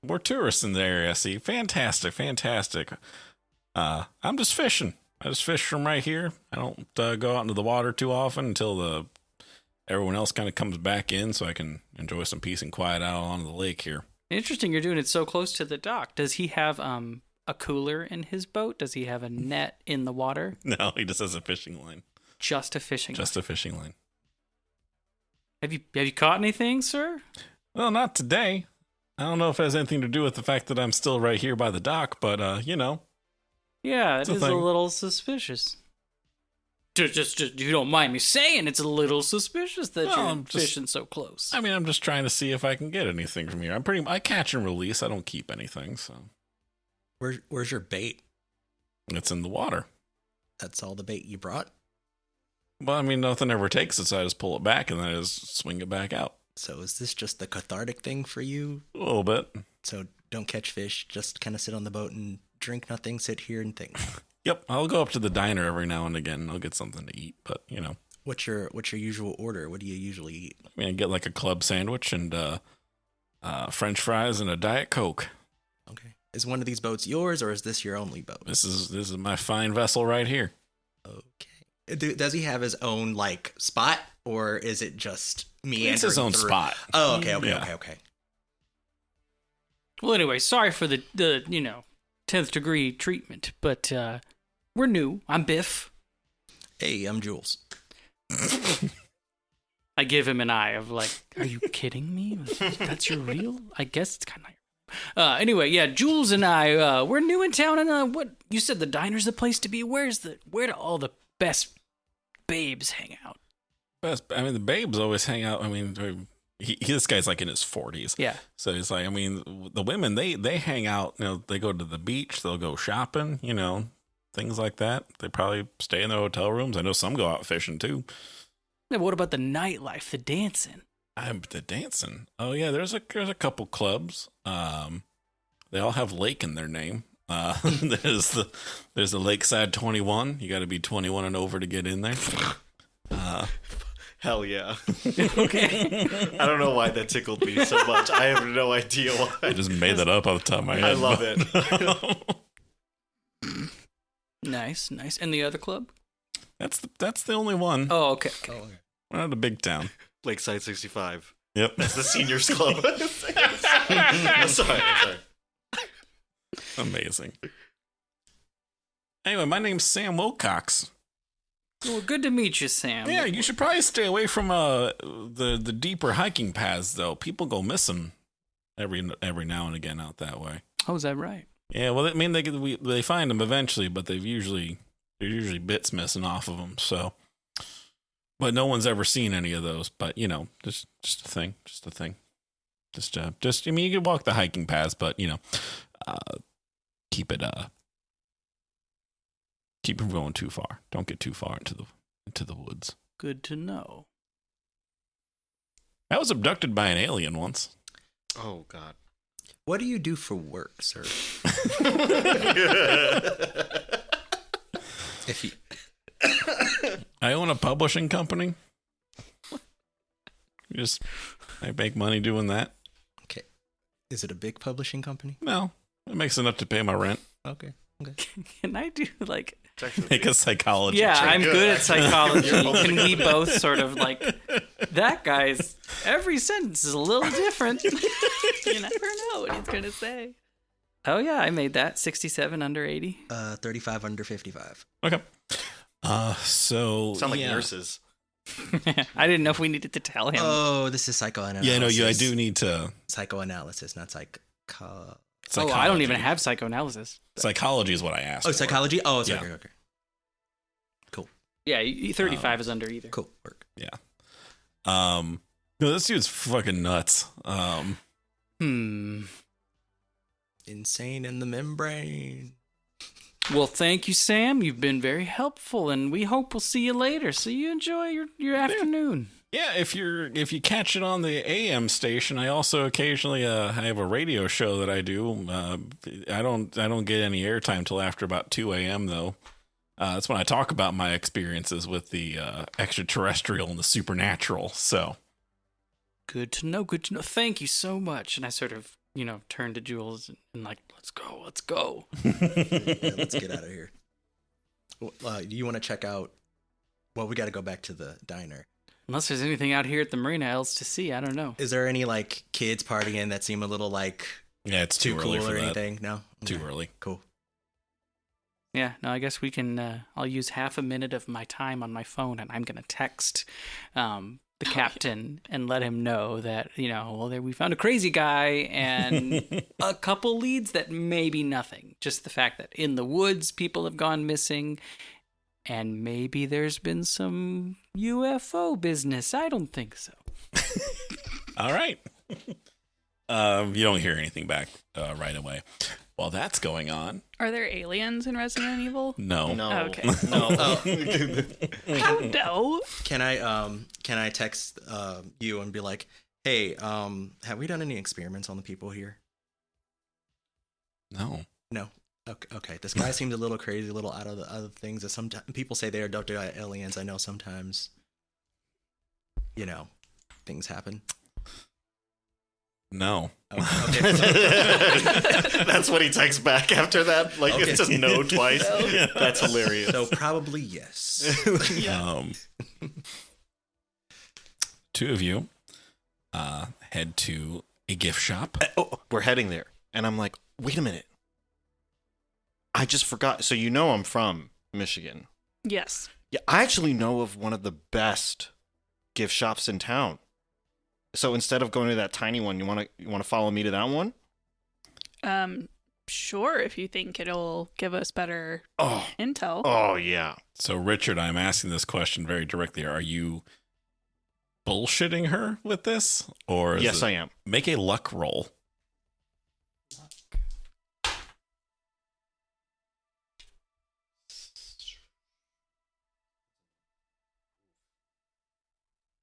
More tourists in the area. See, fantastic. I'm just fishing. I just fish from right here. I don't go out into the water too often until everyone else kind of comes back in, so I can enjoy some peace and quiet out on the lake here. Interesting. You're doing it so close to the dock. Does he have a cooler in his boat? Does he have a net in the water? No, he just has a fishing line. Just a fishing line. Just a fishing line. Have you caught anything, sir? Well, not today. I don't know if it has anything to do with the fact that I'm still right here by the dock, but Yeah, it is a thing. little suspicious. Just you don't mind me saying, it's a little suspicious that you're fishing so close. I mean, I'm just trying to see if I can get anything from here. I catch and release. I don't keep anything, so. Where's your bait? It's in the water. That's all the bait you brought? Well, I mean, nothing ever takes it, so I just pull it back and then I just swing it back out. So is this just the cathartic thing for you? A little bit. So don't catch fish, just kind of sit on the boat and drink nothing, sit here and think. Yep, I'll go up to the diner every now and again. I'll get something to eat, but What's your usual order? What do you usually eat? I mean, I get like a club sandwich and French fries and a Diet Coke. Okay. Is one of these boats yours, or is this your only boat? This is my fine vessel right here. Okay. Does he have his own spot, or is it just meandering? It's his own through? spot. Oh, okay. Yeah. Well, anyway, sorry for the 10th degree treatment, but we're new. I'm Biff. Hey, I'm Jules. I give him an eye of are you kidding me? That's your real? I guess it's kind of. Anyway, yeah, Jules and I, we're new in town, and what you said the diner's the place to be. Where do all the best babes hang out? The babes always hang out. I mean, this guy's in his 40s. Yeah. So he's the women, they hang out, they go to the beach, they'll go shopping, things like that. They probably stay in their hotel rooms. I know some go out fishing too. Now, what about the nightlife, the dancing? The dancing. Oh yeah, there's a couple clubs. They all have lake in their name. There's the Lakeside 21. You got to be 21 and over to get in there. Hell yeah. Okay. I don't know why that tickled me so much. I have no idea why. I just made that up off the top of my head. I love it. Nice. And the other club? That's the only one. Oh, okay. We're not a big town. Lakeside 65. Yep. That's the seniors club. I'm sorry. Amazing. Anyway, my name's Sam Wilcox. Well, good to meet you, Sam. Yeah, you should probably stay away from the deeper hiking paths, though. People go missing every now and again out that way. Oh, is that right? Yeah, well, I mean, they find them eventually, but there's usually bits missing off of them. So, but no one's ever seen any of those. But just a thing. I mean, you can walk the hiking paths, but keep from going too far. Don't get too far into the woods. Good to know. I was abducted by an alien once. Oh, God. What do you do for work, sir? I own a publishing company. I make money doing that. Okay. Is it a big publishing company? No, it makes enough to pay my rent. Okay. Can I do Make a psychology Yeah, check. I'm good at psychology. Can we both sort of that guy's every sentence is a little different. You never know what he's gonna say. Oh yeah, I made that 67 under 80. 35 under 55. Okay. So Sound like nurses. I didn't know if we needed to tell him. Oh, this is psychoanalysis. Yeah, no, I do need to. Psychoanalysis, not Oh, I don't even have psychoanalysis. Psychology is what I asked. Oh, for. psychology? Oh, it's Yeah. okay. Yeah, 35 is under either. Cool work. Yeah. No, this dude's fucking nuts. Hmm. Insane in the membrane. Well, thank you, Sam. You've been very helpful, and we hope we'll see you later. So you enjoy your afternoon. Yeah, if you catch it on the AM station, I also occasionally I have a radio show that I do. I don't get any airtime till after about 2 a.m. though. That's when I talk about my experiences with the extraterrestrial and the supernatural. So Good to know. Good to know. Thank you so much. And I sort of, turn to Jules and like, let's go. Yeah, let's get out of here. You want to check out? Well, we got to go back to the diner. Unless there's anything out here at the marina else to see, I don't know. Is there any like kids partying that seem a little like yeah, it's too early cool for or that. anything? No, Too Okay. early. Cool. Yeah, no, I guess we can, I'll use half a minute of my time on my phone and I'm going to text the captain and let him know that, we found a crazy guy and a couple leads that may be nothing. Just the fact that in the woods, people have gone missing and maybe there's been some UFO business. I don't think so. All right. You don't hear anything back right away. While that's going on, Are there aliens in Resident Evil? no. No. Okay. No. How no? Can I text you and be like, hey, have we done any experiments on the people here? No. No. Okay. This guy seemed a little crazy, a little out of the other things. That sometimes people say they are abducted by aliens. I know sometimes, things happen. No. Oh, okay. That's what he texts back after that. Like, Okay. it's just no twice. Yeah. That's hilarious. So probably yes. Two of you head to a gift shop. Oh, we're heading there. And I'm like, wait a minute. I just forgot. So I'm from Michigan. Yes. Yeah, I actually know of one of the best gift shops in town. So instead of going to that tiny one, you want to follow me to that one? Sure, if you think it'll give us better Oh, intel. oh yeah. So, Richard, I'm asking this question very directly. Are you bullshitting her with this? Or Yes, I am. Make a luck roll.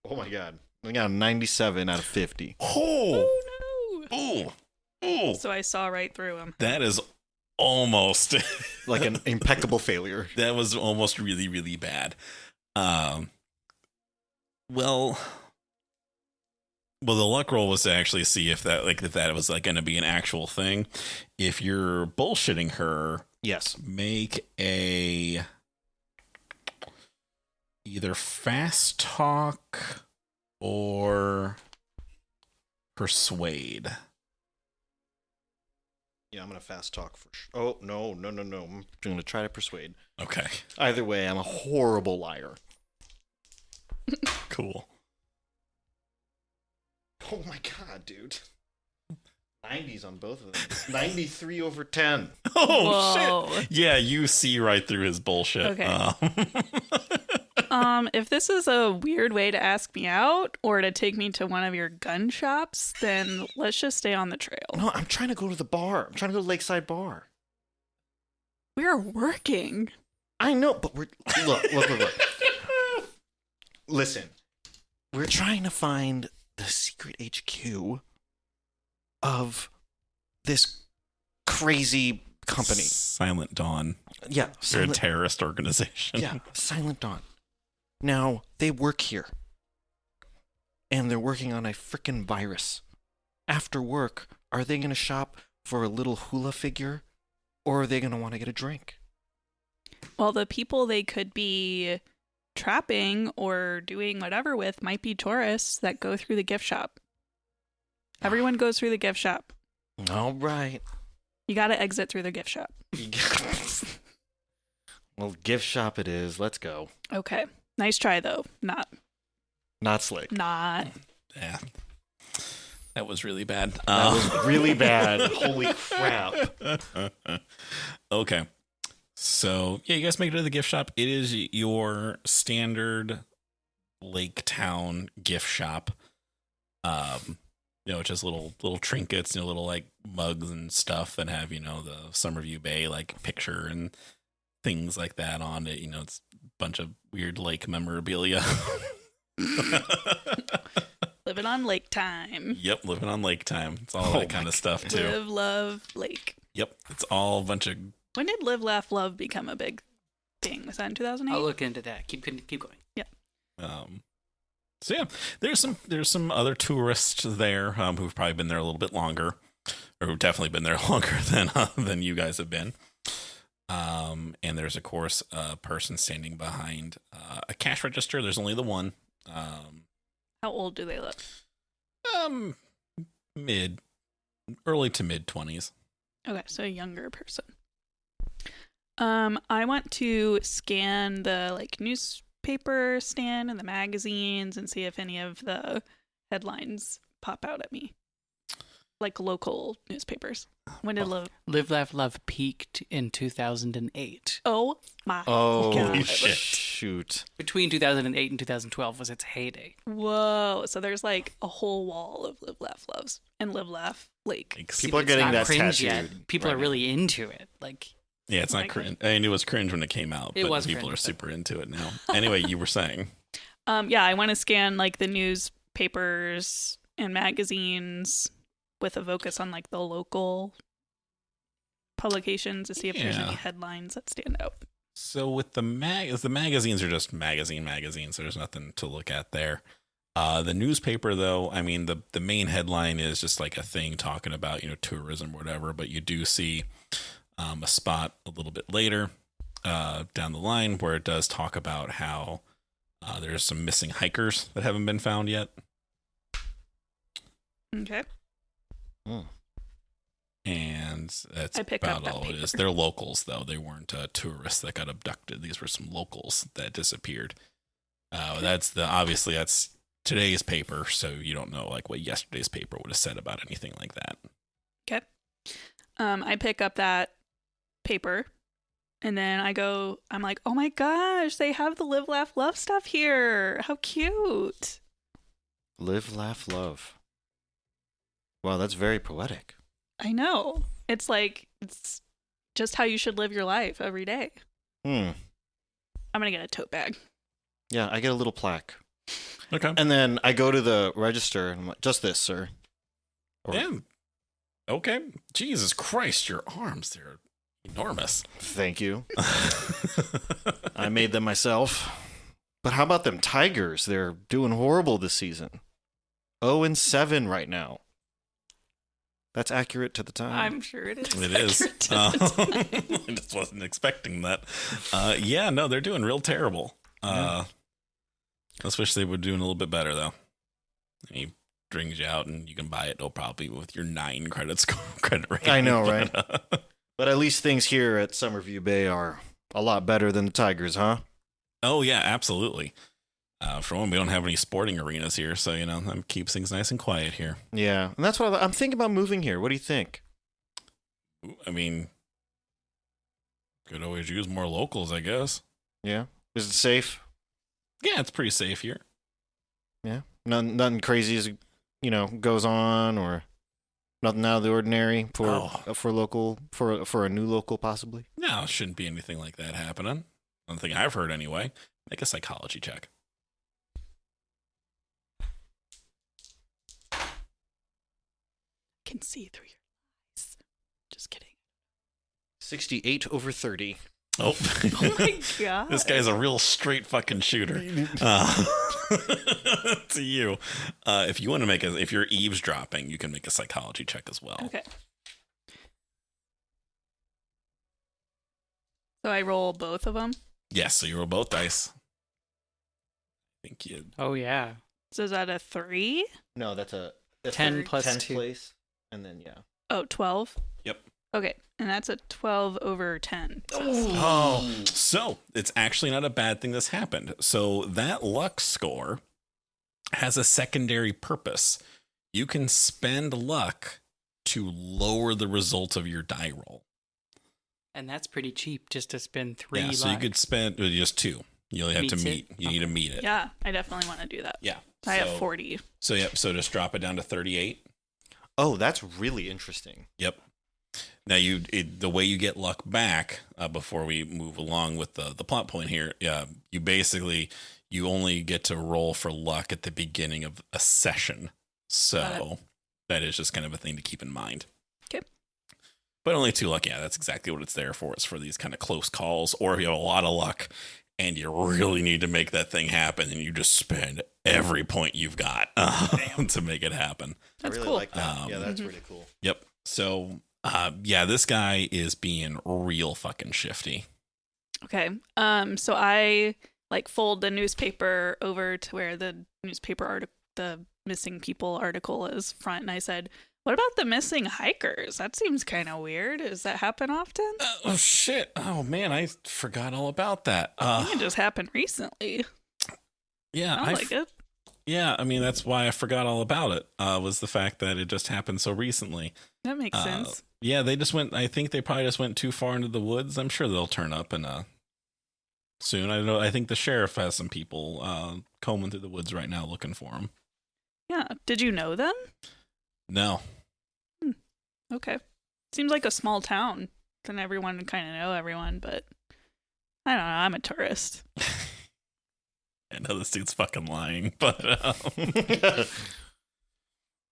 Oh my god. I got a 97 out of 50. Oh! Oh no! Oh! Oh! So I saw right through him. That is almost... Like an impeccable failure. That was almost really, really bad. Well, the luck roll was to actually see if that was going to be an actual thing. If you're bullshitting her, Yes. make a either fast talk or persuade. Yeah, I'm going to fast talk for sure. Oh, no. I'm going to try to persuade. Okay, Either way, I'm a horrible liar. cool. Oh my god, dude. 90s on both of them. 93 over 10. Oh Whoa. shit! Yeah, you see right through his bullshit. Okay. If this is a weird way to ask me out or to take me to one of your gun shops, then let's just stay on the trail. No, I'm trying to go to the bar. I'm trying to go to Lakeside Bar. We are working. I know, but we're... Look. Listen. We're trying to find the secret HQ of this crazy company. Silent Dawn. Yeah. They're a terrorist organization. Yeah, Silent Dawn. Now, they work here. And they're working on a frickin' virus. After work, are they going to shop for a little hula figure? Or are they going to want to get a drink? Well, the people they could be trapping or doing whatever with might be tourists that go through the gift shop. Everyone goes through the gift shop. All right. You got to exit through the gift shop. Well, gift shop it is. Let's go. Okay. Nice try, though. Not. Slick. Not. Yeah. That was really bad. That was really bad. Holy crap. Okay. So yeah, you guys make it to the gift shop. It is your standard Lake Town gift shop. Just little trinkets, little like mugs and stuff that have, the Summerview Bay like picture and things like that on it. It's a bunch of weird lake memorabilia. Living on lake time. Yep, living on lake time. It's all that kind of stuff too. Live, love, lake. Yep, it's all a bunch of. When did Live, Laugh, Love become a big thing? Was that in 2008? I'll look into that. Keep going. Yeah. So yeah, there's some other tourists there who've probably been there a little bit longer, or who've definitely been there longer than you guys have been. And there's of course a person standing behind a cash register. There's only the one. How old do they look? Early to mid 20s. Okay, so a younger person. I want to scan the like newspaper stand and the magazines and see if any of the headlines pop out at me. Like local newspapers. When did Live, Laugh, Love peaked in 2008. Oh my Oh, God. shit. Shoot. Between 2008 and 2012 was its heyday. Whoa. So there's like a whole wall of Live, Laugh, Loves and Live, Laugh, Lake. People are It's getting not that cringe tattooed. yet. People right are really into it. Like, Yeah, it's not cringe. I mean, it was cringe when it came out, It but was people cringe, are but- super into it now. Anyway, you were saying. Yeah, I want to scan like the newspapers and magazines with a focus on like the local publications to see if there's Yeah. any headlines that stand out. So with the magazines are just magazines. There's nothing to look at there. The newspaper, though, I mean, the main headline is just like a thing talking about, tourism or whatever. But you do see a spot a little bit later down the line where it does talk about how there's some missing hikers that haven't been found yet. Okay. And that's I pick up about that all it is. paper. They're locals, though. They weren't tourists that got abducted. These were some locals that disappeared. Obviously that's today's paper, so you don't know like what yesterday's paper would have said about anything like that. Okay. I pick up that paper and then I'm like, oh my gosh, they have the Live, Laugh, Love stuff here. How cute. Live, laugh, love. Wow, that's very poetic. I know. It's just how you should live your life every day. I'm going to get a tote bag. Yeah, I get a little plaque. Okay. And then I go to the register and I'm like, just this, sir. Or, Yeah. Okay. Jesus Christ, your arms, they're enormous. Thank you. I made them myself. But how about them Tigers? They're doing horrible this season. 0-7 right now. That's accurate to the time. I'm sure it is. It is. accurate to the time. I just wasn't expecting that. Yeah, no, they're doing real terrible. I just wish they were doing a little bit better, though. And he brings you out, and you can buy it, probably with your 9 credit rating. I know, right? But at least things here at Summerview Bay are a lot better than the Tigers, huh? Oh, yeah, absolutely. For one, we don't have any sporting arenas here, so, that keeps things nice and quiet here. Yeah, and that's what I'm thinking about moving here. What do you think? I mean, could always use more locals, I guess. Yeah? Is it safe? Yeah, it's pretty safe here. Yeah? Nothing crazy goes on, or nothing out of the ordinary for a new local, possibly? No, shouldn't be anything like that happening. One thing I've heard anyway. Make a psychology check. Can see through your eyes. Just kidding. 68/30. Oh, Oh my god. This guy's a real straight fucking shooter. To you, if you want to if you're eavesdropping, you can make a psychology check as well. Okay. So I roll both of them. Yes, so you roll both dice. I think you. oh yeah. So is that a 3? No, that's 10 plus 10th 2. place, and then yeah. Oh, 12? Yep. Okay. And that's a 12/10. Oh, so it's actually not a bad thing that's happened. So that luck score has a secondary purpose. You can spend luck to lower the result of your die roll. And that's pretty cheap just to spend 3 Yeah, so you could spend just 2. You only have to meet. You need to meet it. Yeah, I definitely want to do that. Yeah. I have 40. So so just drop it down to 38. Oh, that's really interesting. Yep. Now the way you get luck back before we move along with the plot point here, you only get to roll for luck at the beginning of a session. So that is just kind of a thing to keep in mind. Okay. But only 2 luck. Yeah, that's exactly what it's there for. It's for these kind of close calls, or if you have a lot of luck and you really need to make that thing happen, and you just spend every point you've got to make it happen. That's I really cool. like that. Yeah, that's really cool. Yep. So, this guy is being real fucking shifty. Okay. So I fold the newspaper over to where the the missing people article is front, and I said, "What about the missing hikers? That seems kind of weird. Does that happen often?" Oh shit! Oh man, I forgot all about that. I think it just happened recently. Yeah, I like it. Yeah, I mean that's why I forgot all about it. Was the fact that it just happened so recently. That makes sense. Yeah, they just went. I think they probably just went too far into the woods. I'm sure they'll turn up soon. I don't know. I think the sheriff has some people combing through the woods right now looking for them. Yeah. Did you know them? No. Okay. Seems like a small town. Then everyone would kind of know everyone, but I don't know. I'm a tourist. I know this dude's fucking lying, but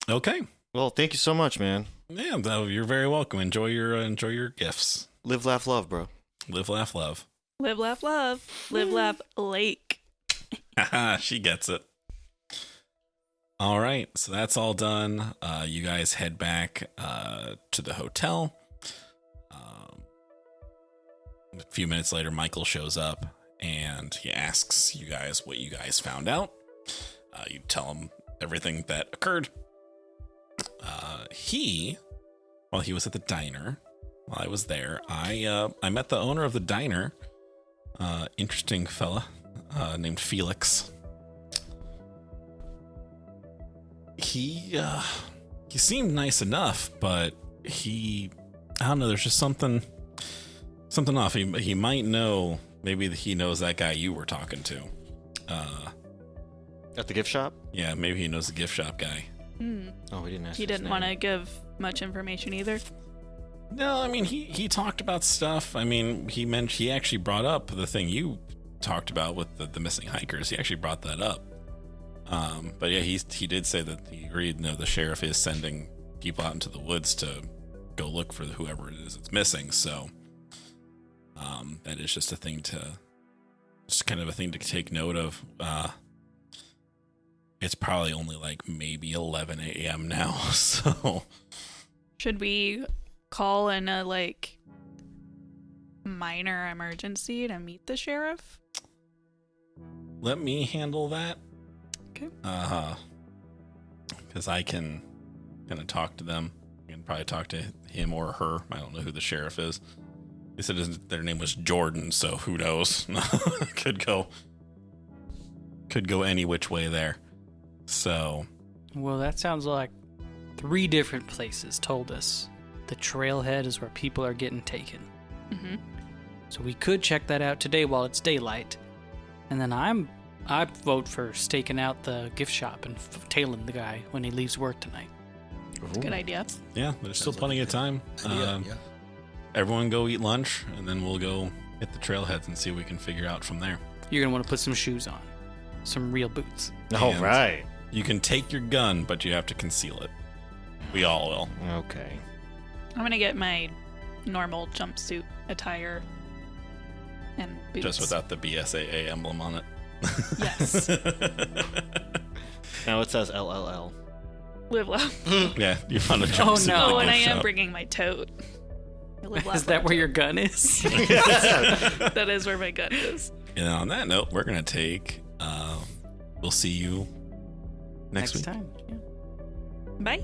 okay. Well, thank you so much, man. Yeah, you're very welcome. Enjoy your gifts. Live, laugh, love, bro. Live, laugh, love. Live, laugh, love. Live, laugh, lake. Haha, she gets it. All right, so that's all done. You guys head back to the hotel. A few minutes later, Michael shows up and he asks you guys what you guys found out. You tell him everything that occurred. While he was at the diner, while I was there, I met the owner of the diner. Interesting fella named Felix. He seemed nice enough, but I don't know, there's just something off. He might know, maybe he knows that guy you were talking to. At the gift shop? Yeah, maybe he knows the gift shop guy. Oh, we didn't ask. He didn't want to give much information either. No, I mean, he talked about stuff. I mean, he actually brought up the thing you talked about with the missing hikers. He actually brought that up. But yeah, he did say that he agreed, the sheriff is sending people out into the woods to go look for whoever it is that's missing. So, that is just kind of a thing to take note of. It's probably only maybe 11 a.m. now. So, should we call in a minor emergency to meet the sheriff? let me handle that. Okay. Because I can kind of talk to them. I can probably talk to him or her. I don't know who the sheriff is. They said their name was Jordan, so who knows? Could go any which way there. So. Well, that sounds like 3 different places told us the trailhead is where people are getting taken. Mm-hmm. So we could check that out today while it's daylight. And then I vote for staking out the gift shop and tailing the guy when he leaves work tonight. Good idea. Yeah, there's still plenty of time. Yeah. Everyone go eat lunch, and then we'll go hit the trailheads and see what we can figure out from there. You're going to want to put some shoes on. Some real boots. All And right. You can take your gun, but you have to conceal it. We all will. Okay. I'm going to get my normal jumpsuit attire and boots. Just without the BSAA emblem on it. Yes. Now it says LLL. Live laugh. Yeah, you found a Oh, jumpsuit. no. at the Oh, and I gift am shop. bringing my tote. I live laugh Is that love where tote. your gun is? That is where my gun is. And on that note, we're going to take, we'll see you next week. time. Yeah. Bye.